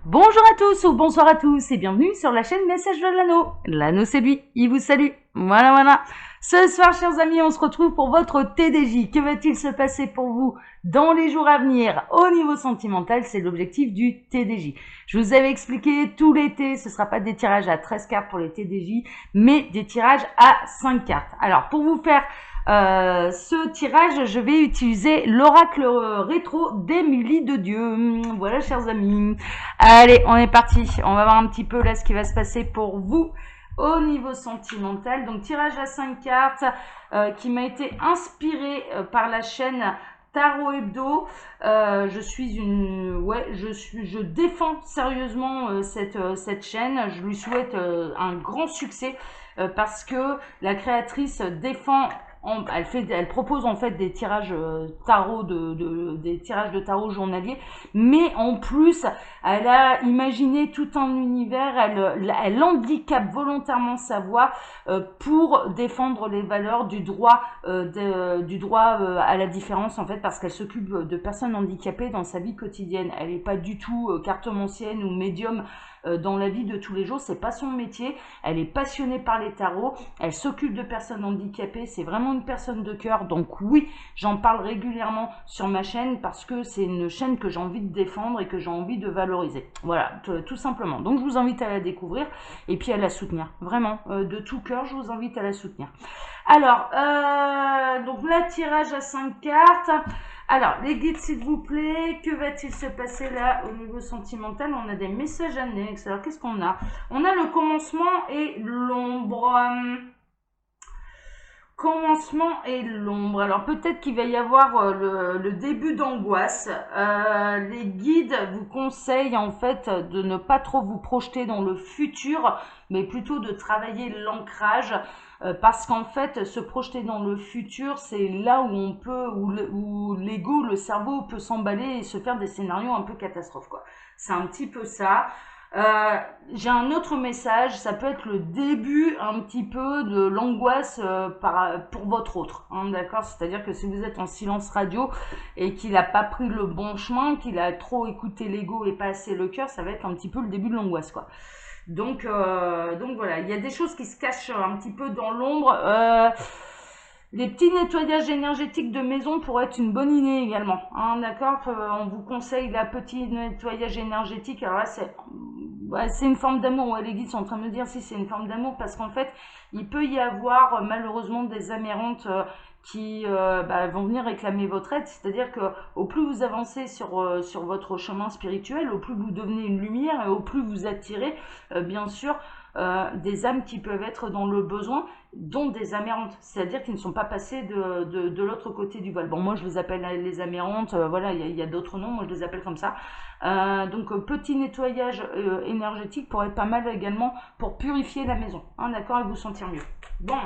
Bonjour à tous ou bonsoir à tous et bienvenue sur la chaîne Message de l'Anneau. L'Anneau c'est lui, il vous salue. Voilà. Ce soir, chers amis, on se retrouve pour votre TDJ. Que va-t-il se passer pour vous dans les jours à venir au niveau sentimental? C'est l'objectif du TDJ. Je vous avais expliqué tout l'été, ce ne sera pas des tirages à 13 cartes pour les TDJ, mais des tirages à 5 cartes. Alors, pour vous faire ce tirage, je vais utiliser l'oracle rétro d'Émilie de Dieu. Voilà, chers amis. Allez, on est parti. On va voir un petit peu là ce qui va se passer pour vous au niveau sentimental. Donc, tirage à 5 cartes qui m'a été inspiré par la chaîne Tarot Hebdo. Je défends sérieusement cette chaîne. Je lui souhaite un grand succès parce que la créatrice défend. Elle propose en fait des tirages tarot des tirages de tarot journaliers, mais en plus, elle a imaginé tout un univers. Elle handicape volontairement sa voix pour défendre les valeurs du droit, à la différence en fait, parce qu'elle s'occupe de personnes handicapées dans sa vie quotidienne. Elle n'est pas du tout cartomancienne ou médium dans la vie de tous les jours, c'est pas son métier. Elle est passionnée par les tarots, elle s'occupe de personnes handicapées, c'est vraiment une personne de cœur. Donc oui, j'en parle régulièrement sur ma chaîne parce que c'est une chaîne que j'ai envie de défendre et que j'ai envie de valoriser. Voilà, tout simplement. Donc je vous invite à la découvrir et puis à la soutenir. Vraiment, de tout cœur, je vous invite à la soutenir. Alors, donc là, tirage à 5 cartes. Alors, les guides, s'il vous plaît, que va-t-il se passer là au niveau sentimental? On a des messages annexes. Alors, qu'est-ce qu'on a? On a le commencement et l'ombre. Commencement et l'ombre. Alors, peut-être qu'il va y avoir le début d'angoisse. Les guides vous conseillent en fait de ne pas trop vous projeter dans le futur, mais plutôt de travailler l'ancrage. Parce qu'en fait, se projeter dans le futur, c'est là où on peut, où l'ego, le cerveau peut s'emballer et se faire des scénarios un peu catastrophes, quoi. C'est un petit peu ça. J'ai un autre message, ça peut être le début un petit peu de l'angoisse pour votre autre, hein, d'accord? C'est-à-dire que si vous êtes en silence radio et qu'il n'a pas pris le bon chemin, qu'il a trop écouté l'ego et pas assez le cœur, ça va être un petit peu le début de l'angoisse, quoi. Donc voilà, il y a des choses qui se cachent un petit peu dans l'ombre. Les petits nettoyages énergétiques de maison pourraient être une bonne idée également, hein, d'accord? On vous conseille la petit nettoyage énergétique. Alors là, c'est une forme d'amour. Ouais, les guides sont en train de me dire si c'est une forme d'amour parce qu'en fait, il peut y avoir malheureusement des amérantes qui vont venir réclamer votre aide. C'est-à-dire que au plus vous avancez sur votre chemin spirituel, au plus vous devenez une lumière et au plus vous attirez, bien sûr, des âmes qui peuvent être dans le besoin, dont des amérantes, c'est-à-dire qui ne sont pas passées de l'autre côté du voile. Bon, moi je les appelle les amérantes, voilà, il y a d'autres noms, moi je les appelle comme ça. Donc petit nettoyage énergétique pourrait être pas mal également pour purifier la maison, hein, d'accord, et vous sentir mieux. Bon,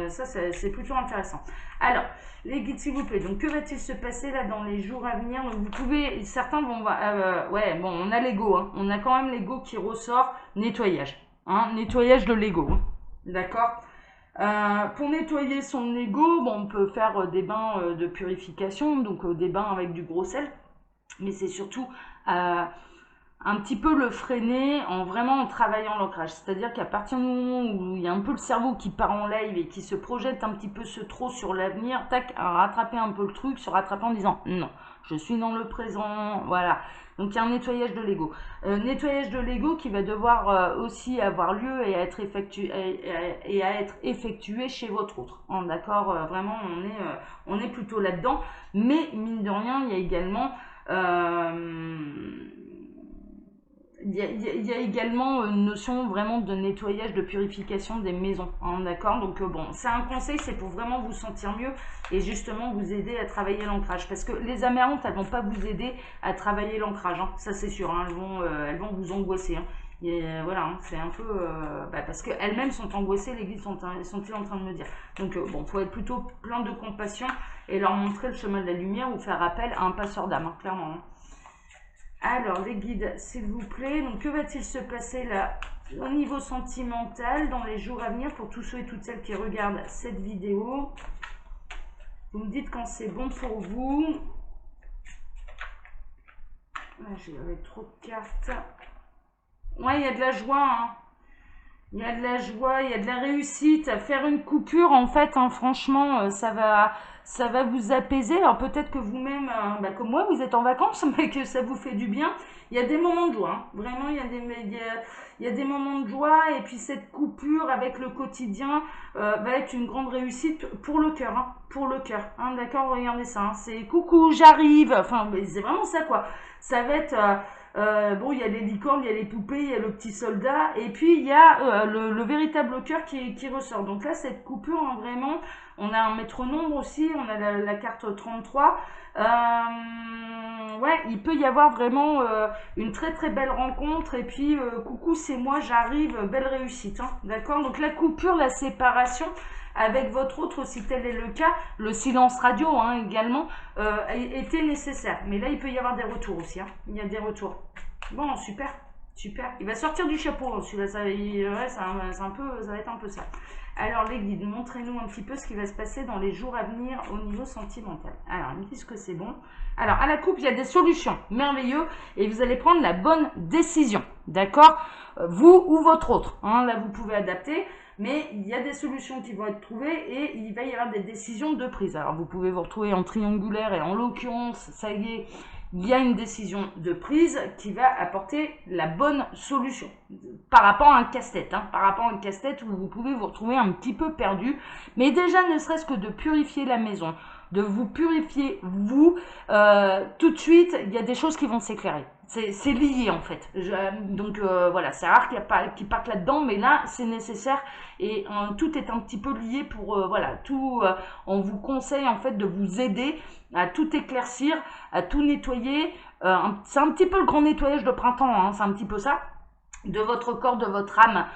ça c'est plutôt intéressant. Alors, les guides s'il vous plaît, donc que va-t-il se passer là dans les jours à venir? Vous pouvez, certains vont, ouais, bon, on a l'ego, hein, on a quand même l'ego qui ressort, nettoyage. Hein, nettoyage de l'ego, d'accord. Pour nettoyer son ego, bon, on peut faire des bains de purification, donc des bains avec du gros sel, mais c'est surtout un petit peu le freiner en travaillant l'ancrage. C'est-à-dire qu'à partir du moment où il y a un peu le cerveau qui part en live et qui se projette un petit peu trop sur l'avenir, tac, à rattraper un peu le truc, se rattraper en disant non, je suis dans le présent, voilà. Donc il y a un nettoyage de l'ego. Nettoyage de l'ego qui va devoir aussi avoir lieu et à être effectué chez votre autre. D'accord, vraiment on est plutôt là-dedans. Mais mine de rien, il y a également il y a également une notion vraiment de nettoyage, de purification des maisons, hein, d'accord. Donc bon, c'est un conseil, c'est pour vraiment vous sentir mieux et justement vous aider à travailler l'ancrage, parce que les amérantes, elles vont pas vous aider à travailler l'ancrage, hein, ça c'est sûr, hein, elles vont vous angoisser, hein. Et voilà, hein, c'est un peu parce qu'elles-mêmes sont angoissées, les guides sont-ils en train de me dire. Donc bon, faut être plutôt plein de compassion et leur montrer le chemin de la lumière ou faire appel à un passeur d'âme, hein, clairement, hein. Alors, les guides, s'il vous plaît, donc que va-t-il se passer là au niveau sentimental dans les jours à venir pour tous ceux et toutes celles qui regardent cette vidéo? Vous me dites quand c'est bon pour vous. Là, j'ai trop de cartes. Ouais, il y a de la joie, hein. Il y a de la joie, il y a de la réussite. Faire une coupure, en fait, hein, franchement, ça va vous apaiser. Alors peut-être que vous-même, bah, comme moi, vous êtes en vacances, mais que ça vous fait du bien. Il y a des moments de joie, hein. Vraiment, il y a des moments de joie. Et puis cette coupure avec le quotidien va être une grande réussite pour le cœur, hein, pour le cœur. Hein, d'accord, regardez ça. Hein. C'est coucou, j'arrive. Enfin, c'est vraiment ça, quoi. Ça va être... bon, il y a les licornes, il y a les poupées, il y a le petit soldat, et puis il y a le véritable cœur qui ressort. Donc là, cette coupure, hein, vraiment, on a un métronome aussi, on a la carte 33. Ouais, il peut y avoir vraiment une très très belle rencontre, et puis coucou, c'est moi, j'arrive, belle réussite. Hein, d'accord. Donc la coupure, la séparation avec votre autre, si tel est le cas, le silence radio hein, également, était nécessaire. Mais là, il peut y avoir des retours aussi. Hein. Il y a des retours. Bon, super, super. Il va sortir du chapeau, celui-là. Ouais, ça va être un peu ça. Alors, les guides, montrez-nous un petit peu ce qui va se passer dans les jours à venir au niveau sentimental. Alors, ils me disent que c'est bon. Alors, à la coupe, il y a des solutions merveilleuses et vous allez prendre la bonne décision. D'accord? Vous ou votre autre. Hein, là, vous pouvez adapter. Mais il y a des solutions qui vont être trouvées et il va y avoir des décisions de prise. Alors vous pouvez vous retrouver en triangulaire et en l'occurrence, ça y est, il y a une décision de prise qui va apporter la bonne solution par rapport à un casse-tête. Hein, par rapport à un casse-tête où vous pouvez vous retrouver un petit peu perdu. Mais déjà, ne serait-ce que de purifier la maison, de vous purifier vous, tout de suite, il y a des choses qui vont s'éclairer. C'est lié en fait. Donc voilà, c'est rare qu'il parte là-dedans, mais là c'est nécessaire et tout est un petit peu lié pour voilà, tout. On vous conseille en fait de vous aider à tout éclaircir, à tout nettoyer. C'est un petit peu le grand nettoyage de printemps, hein, c'est un petit peu ça de votre corps, de votre âme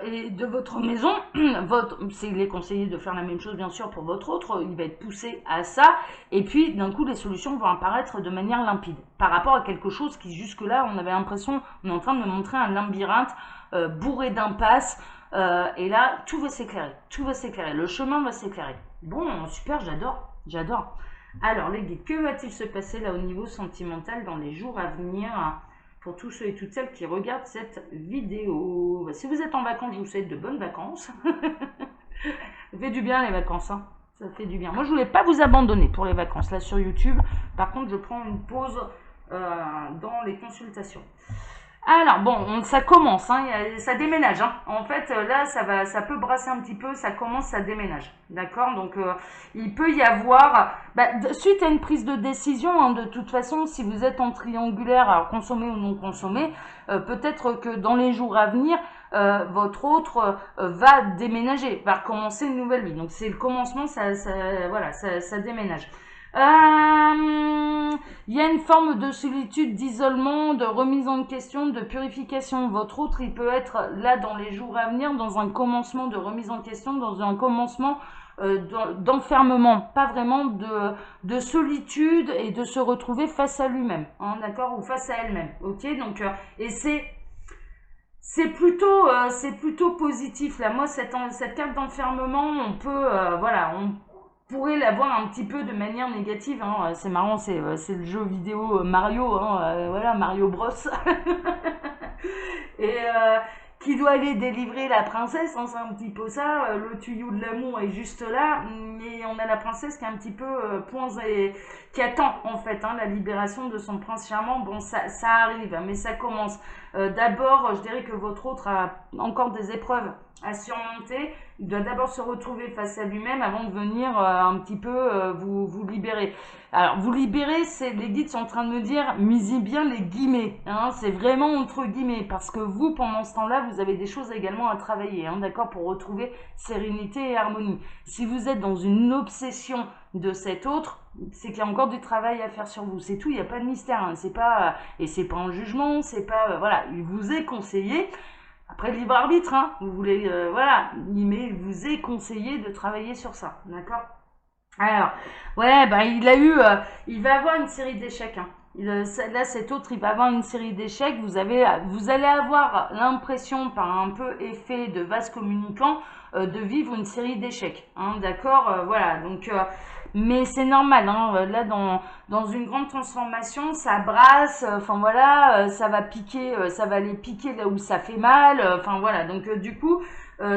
et de votre maison. Il est conseillé de faire la même chose bien sûr pour votre autre, il va être poussé à ça et puis d'un coup les solutions vont apparaître de manière limpide par rapport à quelque chose qui jusque là on avait l'impression, on est en train de me montrer un labyrinthe bourré d'impasses et là tout va s'éclairer, le chemin va s'éclairer. Bon, super, j'adore. Alors les guides, que va-t-il se passer là au niveau sentimental dans les jours à venir pour tous ceux et toutes celles qui regardent cette vidéo? Si vous êtes en vacances, je vous souhaite de bonnes vacances. Ça fait du bien les vacances, hein. Ça fait du bien. Moi, je voulais pas vous abandonner pour les vacances là sur YouTube. Par contre, je prends une pause dans les consultations. Alors bon, ça commence, hein, ça déménage. Hein. En fait, là, ça peut brasser un petit peu, ça commence, ça déménage, d'accord. Donc, il peut y avoir, suite à une prise de décision, hein, de toute façon, si vous êtes en triangulaire, alors consommé ou non consommé, peut-être que dans les jours à venir, votre autre va déménager, va recommencer une nouvelle vie. Donc, c'est le commencement, voilà, ça déménage. Il y a une forme de solitude, d'isolement, de remise en question, de purification. Votre autre, il peut être là dans les jours à venir, dans un commencement de remise en question, dans un commencement d'enfermement, pas vraiment de solitude et de se retrouver face à lui-même, hein, d'accord, ou face à elle-même, ok. Donc et c'est plutôt positif là. Moi cette carte d'enfermement, on peut voilà, on pourrait l'avoir un petit peu de manière négative. Hein. C'est marrant, c'est le jeu vidéo Mario, hein, voilà, Mario Bros. Et qui doit aller délivrer la princesse, hein, c'est un petit peu ça. Le tuyau de l'amour est juste là, mais on a la princesse qui est un petit peu qui attend en fait hein, la libération de son prince charmant. Bon, ça arrive, mais ça commence. D'abord, je dirais que votre autre a encore des épreuves à surmonter. Il doit d'abord se retrouver face à lui-même avant de venir un petit peu vous libérer. Alors, vous libérer, les guides sont en train de me dire, misez bien les guillemets. Hein, c'est vraiment entre guillemets, parce que vous, pendant ce temps-là, vous avez des choses également à travailler, hein, d'accord, pour retrouver sérénité et harmonie. Si vous êtes dans une obsession de cet autre, c'est qu'il y a encore du travail à faire sur vous. C'est tout, il n'y a pas de mystère. Hein, c'est pas un jugement, c'est pas voilà. Il vous est conseillé. Après le libre arbitre, hein, vous voulez, voilà, mais il vous est conseillé de travailler sur ça, d'accord. Alors, ouais, il va avoir une série d'échecs. Hein. Là, cet autre, il va avoir une série d'échecs. Vous allez avoir l'impression, par un peu effet de vase communicant, de vivre une série d'échecs. Hein, d'accord, voilà. Donc, Mais c'est normal, hein, là, dans une grande transformation, ça brasse, enfin voilà, ça va piquer, ça va aller piquer là où ça fait mal, enfin voilà. Donc du coup,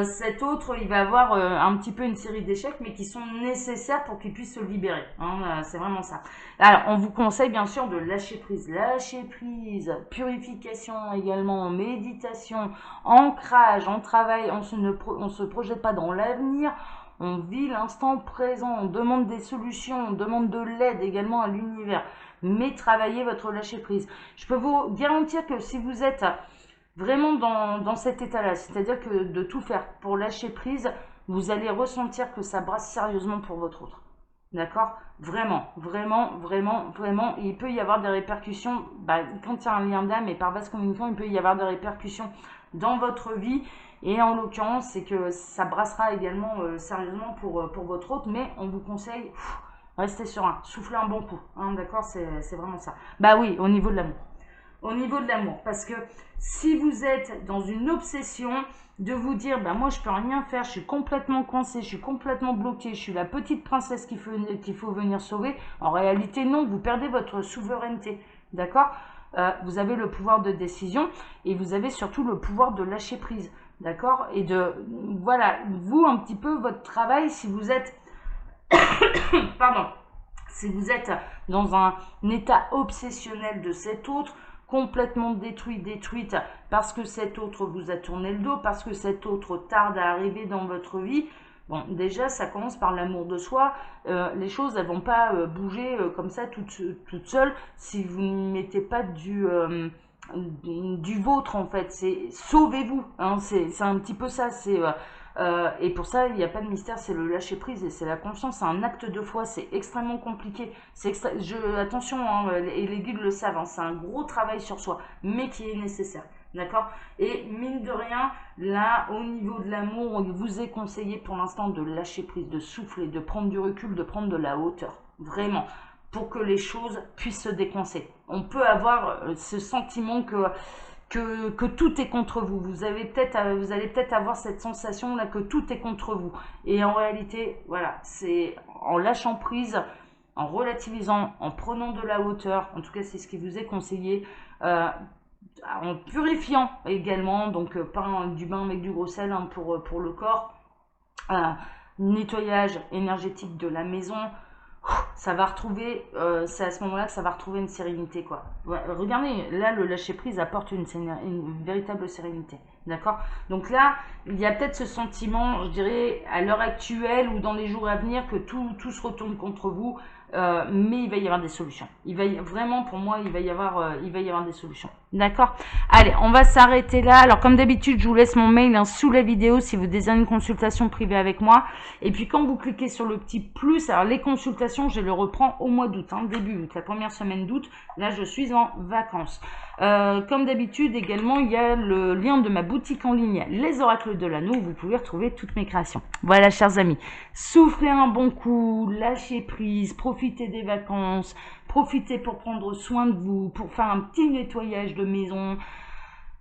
cet autre, il va avoir un petit peu une série d'échecs, mais qui sont nécessaires pour qu'il puisse se libérer. Hein, c'est vraiment ça. Alors, on vous conseille bien sûr de lâcher prise, purification également, méditation, ancrage, on travaille, on se projette pas dans l'avenir, on vit l'instant présent, on demande des solutions, on demande de l'aide également à l'univers. Mais travaillez votre lâcher prise. Je peux vous garantir que si vous êtes vraiment dans cet état-là, c'est-à-dire que de tout faire pour lâcher prise, vous allez ressentir que ça brasse sérieusement pour votre autre. D'accord? Vraiment, vraiment, vraiment, vraiment. Il peut y avoir des répercussions, quand il y a un lien d'âme et par vaste communicant, il peut y avoir des répercussions dans votre vie. Et en l'occurrence, c'est que ça brassera également sérieusement pour votre autre, mais on vous conseille, restez serein, soufflez un bon coup. Hein, d'accord? C'est vraiment ça. Bah oui, au niveau de l'amour. Au niveau de l'amour. Parce que si vous êtes dans une obsession de vous dire, moi je peux rien faire, je suis complètement coincée, je suis complètement bloquée, je suis la petite princesse qu'il faut venir sauver, en réalité non, vous perdez votre souveraineté. D'accord? Vous avez le pouvoir de décision et vous avez surtout le pouvoir de lâcher prise. D'accord? Et voilà, vous un petit peu votre travail, si vous êtes, pardon, si vous êtes dans un état obsessionnel de cet autre, complètement détruite, parce que cet autre vous a tourné le dos, parce que cet autre tarde à arriver dans votre vie, bon, déjà, ça commence par l'amour de soi. Les choses, elles vont pas bouger comme ça toutes seules si vous ne mettez pas du vôtre, en fait. C'est sauvez-vous. Hein, c'est un petit peu ça. Et pour ça, il n'y a pas de mystère, c'est le lâcher prise et c'est la confiance. C'est un acte de foi. C'est extrêmement compliqué. Attention, hein, et les guides le savent, hein, c'est un gros travail sur soi, mais qui est nécessaire. D'accord? Et mine de rien, là, au niveau de l'amour, on vous est conseillé pour l'instant de lâcher prise, de souffler, de prendre du recul, de prendre de la hauteur. Vraiment. Pour que les choses puissent se décoincer. On peut avoir ce sentiment que tout est contre vous. Vous allez peut-être avoir cette sensation là que tout est contre vous. Et en réalité, voilà, c'est en lâchant prise, en relativisant, en prenant de la hauteur, en tout cas c'est ce qui vous est conseillé, en purifiant également, donc pas du bain avec du gros sel hein, pour le corps, nettoyage énergétique de la maison, ça va retrouver, c'est à ce moment-là que ça va retrouver une sérénité, quoi. Ouais, regardez, là, le lâcher-prise apporte une véritable sérénité, d'accord? Donc là, il y a peut-être ce sentiment, je dirais, à l'heure actuelle ou dans les jours à venir, que tout se retourne contre vous, mais il va y avoir des solutions. Vraiment, pour moi, il va y avoir des solutions. D'accord? Allez, on va s'arrêter là. Alors, comme d'habitude, je vous laisse mon mail hein, sous la vidéo si vous désirez une consultation privée avec moi. Et puis, quand vous cliquez sur le petit plus, alors les consultations, je les reprends au mois d'août, hein, début août, la première semaine d'août. Là, je suis en vacances. Comme d'habitude, également, il y a le lien de ma boutique en ligne, Les Oracles de l'Anneau, où vous pouvez retrouver toutes mes créations. Voilà, chers amis, soufflez un bon coup, lâchez prise, profitez des vacances, profitez pour prendre soin de vous, pour faire un petit nettoyage de maison.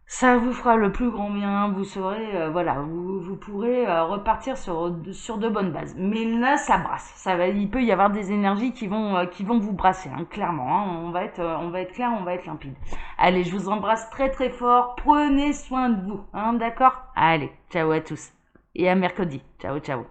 Ça vous fera le plus grand bien, vous saurez, voilà, vous pourrez repartir sur de bonnes bases. Mais là, ça brasse. Il peut y avoir des énergies qui vont vous brasser, hein, clairement. Hein, on va être clair, on va être limpide. Allez, je vous embrasse très très fort. Prenez soin de vous, hein, d'accord? Allez, ciao à tous. Et à mercredi. Ciao, ciao.